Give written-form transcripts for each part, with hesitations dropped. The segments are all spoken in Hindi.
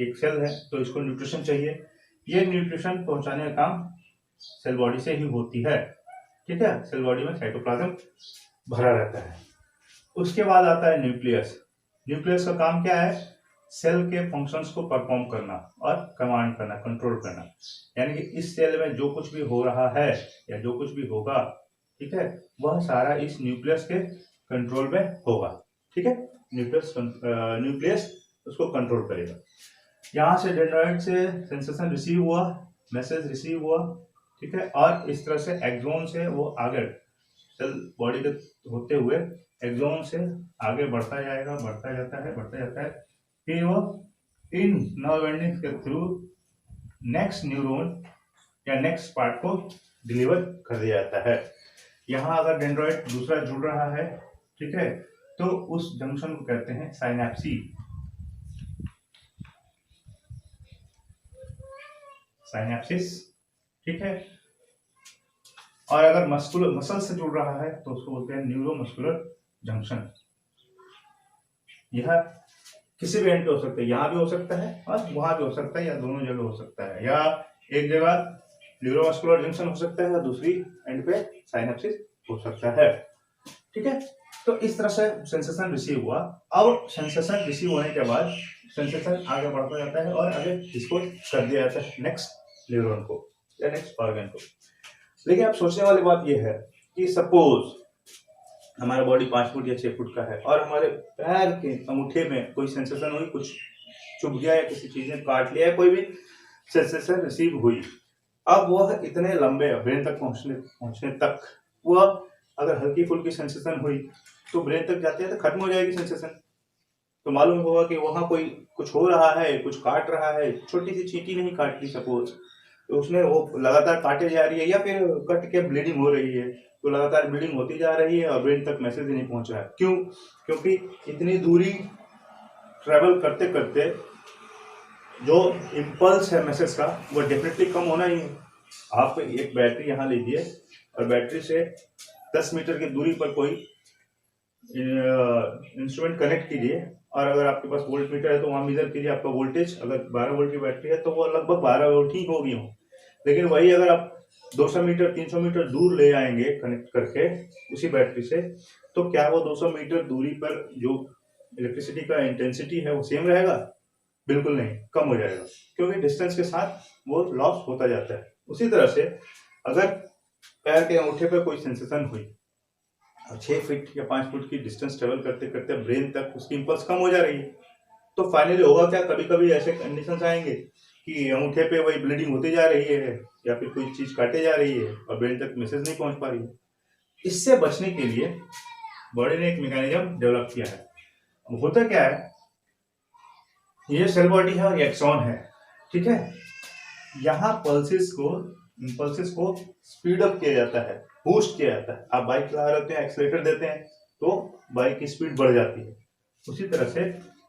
एक सेल है तो इसको न्यूट्रिशन चाहिए। ये न्यूट्रिशन पहुंचाने का काम सेल बॉडी से ही होती है, ठीक है। सेल बॉडी में साइटोप्लाज्म भरा रहता है। उसके बाद आता है न्यूक्लियस। न्यूक्लियस का काम क्या है? सेल के फंक्शंस को परफॉर्म करना और कमांड करना, कंट्रोल करना। यानी कि इस सेल में जो कुछ भी हो रहा है या जो कुछ भी होगा, ठीक है, वह सारा इस न्यूक्लियस के कंट्रोल में होगा, ठीक है। न्यूक्लियस उसको कंट्रोल करेगा। यहाँ से डेंड्राइट से सेंसेशन रिसीव हुआ, मैसेज रिसीव हुआ, ठीक है, और इस तरह से एक्सोन से वो आगे सेल बॉडी के होते हुए एक्सोन से आगे बढ़ता जाएगा, बढ़ता जाता है। फिर वो इन नर्व एंडिंग्स के थ्रू नेक्स्ट न्यूरॉन या नेक्स्ट पार्ट को डिलीवर कर दिया जाता है। यहाँ अगर डेंड्राइट दूसरा जुड़ रहा है, ठीक है, तो उस जंक्शन को कहते हैं साइनेप्सिस, ठीक है। और अगर मसल से जुड़ रहा है तो उसको बोलते हैं न्यूरोमस्कुलर जंक्शन। यह किसी भी एंड पे हो सकता है, यहाँ भी हो सकता है और वहां भी हो सकता है, या दोनों जगह हो सकता है, या एक जगह न्यूरोमस्कुलर जंक्शन हो सकता है और दूसरी एंड पे साइनेप्सिस हो सकता है, ठीक है। तो इस तरह से सेंसेशन रिसीव हुआ। अब सेंसेशन रिसीव होने के बाद सेंसेशन आगे बढ़ता जाता है और आगे इसको कर दिया जाता है नेक्स्ट न्यूरॉन को या नेक्स्ट ऑर्गन को। लेकिन अब सोचने वाली बात यह है कि सपोज हमारा बॉडी 5 फुट या 6 फुट का है और हमारे पैर के अंगूठे में कोई सेंसेशन हुई, कुछ चुभ गया या किसी चीज ने काट लिया, कोई भी सेंसेशन रिसीव हुई। अब वह इतने लंबे ब्रेन तक पहुंचने तक वह अगर हल्की फुल्की सेंसेशन हुई तो ब्रेन तक जाते हैं तो खत्म हो जाएगी सेंसेशन। तो मालूम होगा कि वहां कोई कुछ हो रहा है, कुछ काट रहा है, छोटी सी चींटी नहीं काट ली सपोज, तो उसने वो लगातार काटे जा रही है या फिर कट के ब्लीडिंग हो रही है, तो लगातार ब्लीडिंग होती जा रही है और ब्रेन तक मैसेज नहीं पहुंच रहा है। क्यों? क्योंकि इतनी दूरी ट्रेवल करते करते जो इम्पल्स है मैसेज का वो डेफिनेटली कम होना ही है। आप एक बैटरी यहाँ लीजिए और बैटरी से 10 मीटर की दूरी पर कोई इंस्ट्रूमेंट कनेक्ट कीजिए और अगर आपके पास वोल्ट मीटर है तो वहां मेजर कीजिए आपका वोल्टेज। अगर 12 वोल्ट की बैटरी है तो वो लगभग 12 वोल्ट ही होगी। लेकिन वही अगर आप 200 मीटर 300 मीटर दूर ले आएंगे कनेक्ट करके उसी बैटरी से, तो क्या वो 200 मीटर दूरी पर जो इलेक्ट्रिसिटी का इंटेंसिटी है वो सेम रहेगा? बिल्कुल नहीं, कम हो जाएगा, क्योंकि डिस्टेंस के साथ वो लॉस होता जाता है। उसी तरह से अगर पैर के अंगूठे पर कोई सेंसेशन हुई, 6 फीट या 5 फुट की डिस्टेंस ट्रेवल करते करते ब्रेन तक उसकी इंपल्स कम हो जा रही है, तो फाइनली होगा क्या? कभी कभी ऐसे कंडीशंस आएंगे कि अंगूठे पे वही ब्लीडिंग होती जा रही है या फिर कोई चीज काटे जा रही है और ब्रेन तक मैसेज नहीं पहुंच पा रही है। इससे बचने के लिए बॉडी ने एक मैकेनिज्म डेवलप किया है। अब होता क्या है, ये सेल बॉडी है और ये एक्सॉन है, ठीक है। यहाँ इम्पल्सेस को स्पीड अप किया जाता है, बूस्ट किया जाता है। आप बाइक चला रहे होते हैं, एक्सीलरेटर देते हैं तो बाइक की स्पीड बढ़ जाती है। उसी तरह से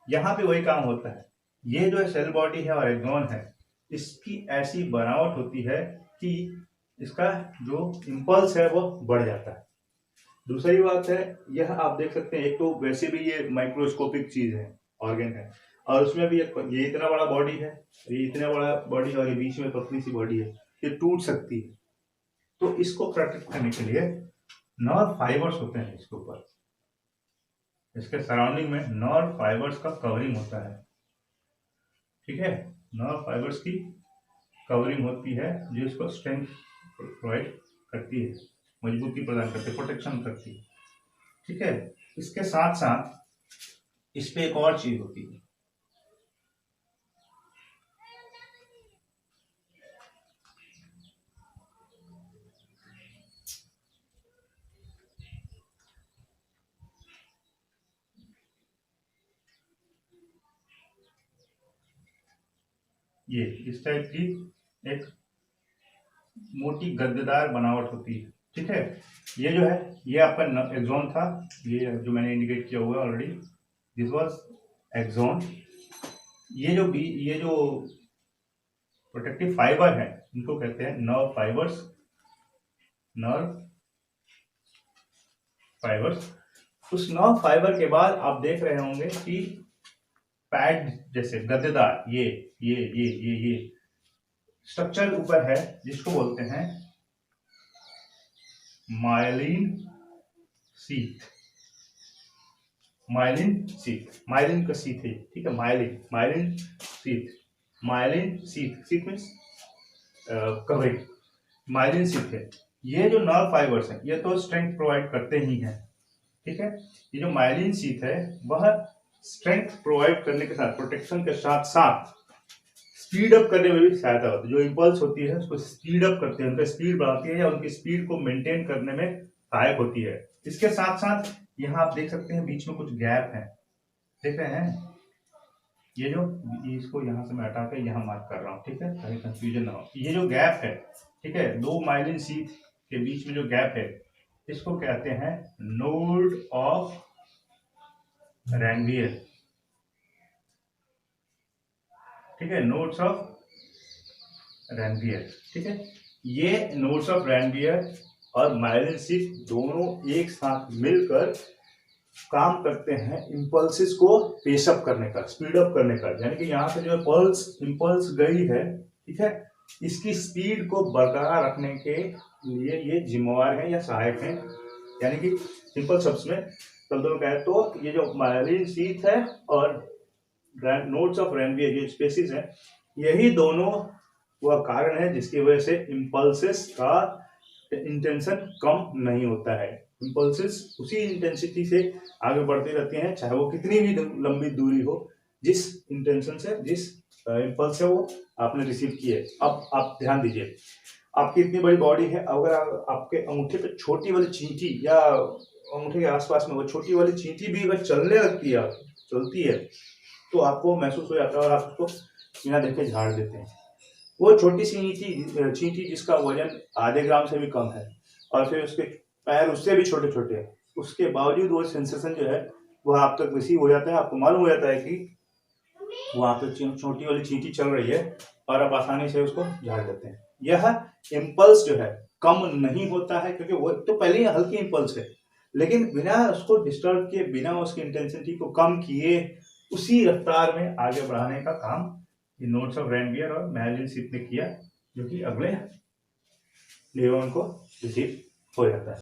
यहाँ पे वही काम होता है। ये जो सेल बॉडी है और एक्सॉन है, इसकी ऐसी बनावट होती है कि इसका जो इम्पल्स है वो बढ़ जाता है। दूसरी बात है, यह आप देख सकते हैं, एक तो वैसे भी ये माइक्रोस्कोपिक चीज है, ऑर्गन है, और उसमें भी ये इतना बड़ा बॉडी है, ये इतना बड़ा बॉडी है और ये बीच में पतली सी बॉडी है, ये टूट सकती है। तो इसको प्रोटेक्ट करने के लिए नर्व फाइबर्स होते हैं इसके ऊपर, इसके सराउंडिंग में नर्व फाइबर्स का कवरिंग होता है, ठीक है। नर्व फाइबर्स की कवरिंग होती है जो इसको स्ट्रेंथ प्रोवाइड करती है, मजबूती प्रदान करती है, प्रोटेक्शन करती है, ठीक है। इसके साथ साथ इस पे एक और चीज होती है, ये इस टाइप की एक मोटी गद्देदार बनावट होती है, ठीक है। ये जो है ये आपका एक्सॉन था, ये जो मैंने इंडिकेट किया हुआ ऑलरेडी, दिस वाज एक्सॉन। ये जो प्रोटेक्टिव फाइबर है इनको कहते हैं नर्व फाइबर्स। उस नर्व फाइबर के बाद आप देख रहे होंगे कि पैड जैसे गद्देदार ये स्ट्रक्चर ऊपर है, जिसको बोलते हैं माइलिन शीथ। माइलिन का शीथ है, ठीक है, myelin sheath means covering, myelin sheath है। ये जो नर्व फाइबर्स है ये तो स्ट्रेंथ प्रोवाइड करते ही हैं, ठीक है। ये जो माइलिन शीथ है वह स्ट्रेंथ प्रोवाइड करने के साथ, प्रोटेक्शन के साथ साथ स्पीड अप करने में भी सहायता होती है। जो इम्पल्स होती है उसको स्पीड अप करते हैं, उनका स्पीड बढ़ाती है या उनकी स्पीड को मेंटेन करने में सहायक होती है। इसके साथ साथ यहाँ आप देख सकते हैं बीच में कुछ गैप है, देख रहे हैं, ये जो इसको यहाँ से मैं हटा के यहाँ मार्क कर रहा हूँ, ठीक है, कहीं कंफ्यूजन ना हो। ये जो गैप है, ठीक है, दो माइलिन शीथ के बीच में जो गैप है इसको कहते हैं नोड ऑफ रैनवियर, ठीक है, नोड्स ऑफ रैनवियर, ठीक है। ये नोड्स ऑफ रैनवियर और माइलिन शीथ दोनों एक साथ मिलकर काम करते हैं इम्पल्सिस को पेशअप करने का, स्पीड अप करने का। यानी कि यहाँ से जो इम्पल्स गई है, ठीक है, इसकी स्पीड को बरकरार रखने के लिए ये जिम्मेवार है या सहायक है। यानी कि सिंपल शब्द में शब्दों में कहें तो ये जो माइलिन शीथ है और नोड्स ऑफ रैनवियर जो स्पेसिस है, यही दोनों वह कारण है जिसकी वजह से इम्पल्सिस का इंटेंशन कम नहीं होता है। इम्पल्सिस उसी इंटेंसिटी से आगे बढ़ती रहती हैं, चाहे वो कितनी भी लंबी दूरी हो, जिस इंटेंशन से, जिस इम्पल्स से वो आपने रिसीव किए। अब आप ध्यान दीजिए, आपकी इतनी बड़ी बॉडी है, अगर आपके अंगूठे पे छोटी वाली चींटी या अंगूठे के आसपास में वो छोटी वाली चींटी भी अगर चलने लगती है, चलती है, तो आपको महसूस हो जाता है और आप उसको बिना देखे झाड़ देते हैं। वो छोटी सी चींटी जिसका वजन आधे ग्राम से भी कम है और फिर उसके पैर उससे भी छोटे छोटे हैं, उसके बावजूद वो सेंसेशन जो है वह आप तक रिसीव हो जाता है। आपको मालूम हो जाता है कि वहाँ पे छोटी वाली चींटी चल रही है और आप आसानी से उसको झाड़ देते हैं। यह इम्पल्स जो है कम नहीं होता है, क्योंकि वो तो पहले ही हल्की इम्पल्स है, लेकिन बिना उसको डिस्टर्ब किए, बिना उसकी इंटेंसिटी को कम किए, उसी रफ्तार में आगे बढ़ाने का काम ये नोड्स ऑफ रैनवियर और माइलिन शीथ ने किया, जो कि अगले न्यूरॉन को रिसीव हो जाता है।